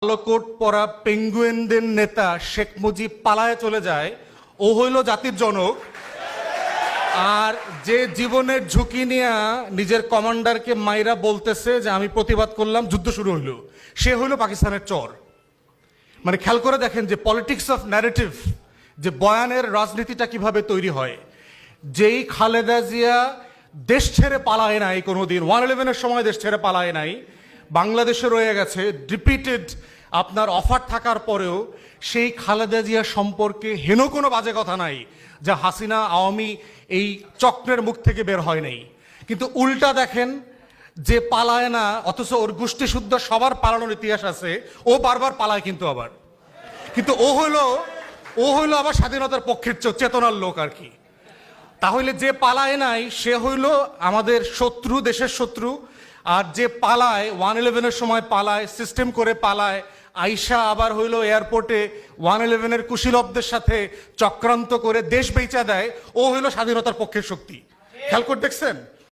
কালো কোট পরা পেঙ্গুইনদের নেতা শেখ মুজিব পালায়ে চলে যায়, ও হইল জাতির জনক। আর যে জীবনের ঝুঁকি নিয়ে নিজের কমান্ডারকে মাইরা বলতেছে যে আমি প্রতিবাদ করলাম, যুদ্ধ শুরু হইল, সে হইল পাকিস্তানের চর। মানে খেয়াল করে দেখেন যে পলিটিক্স অফ ন্যারেটিভ, যে বয়ানের রাজনীতিটা কিভাবে তৈরি হয়। যেই খালেদা জিয়া দেশ ছেড়ে পালায় নাই কোনোদিন, 111-এর সময় দেশ ছেড়ে পালায় নাই, বাংলাদেশে রয়ে গেছে, রিপিটেড আপনার অফার থাকার পরেও সেই খালেদা জিয়া সম্পর্কে হেন কোনো বাজে কথা নাই যা হাসিনা আওয়ামী এই চক্রের মুখ থেকে বের হয় নাই। কিন্তু উল্টা দেখেন, যে পালায় না অথচ ওর গোষ্ঠী শুদ্ধ সবার পালানোর ইতিহাস আছে, ও বারবার পালায় কিন্তু ও হইলো আবার স্বাধীনতার পক্ষের চেতনার লোক আর কি। তাহলে যে পালায় নাই সে হইল আমাদের শত্রু, দেশের শত্রু। আর যে পালায় 111-এর সময় পালায়, সিস্টেম করে পালায়, আইসা আবার হইল এয়ারপোর্টে 111-এর কুশীলবদের সাথে চক্রান্ত করে দেশ বেচা দেয়, ও হইল স্বাধীনতার পক্ষের শক্তি। খেয়াল করে দেখছেন?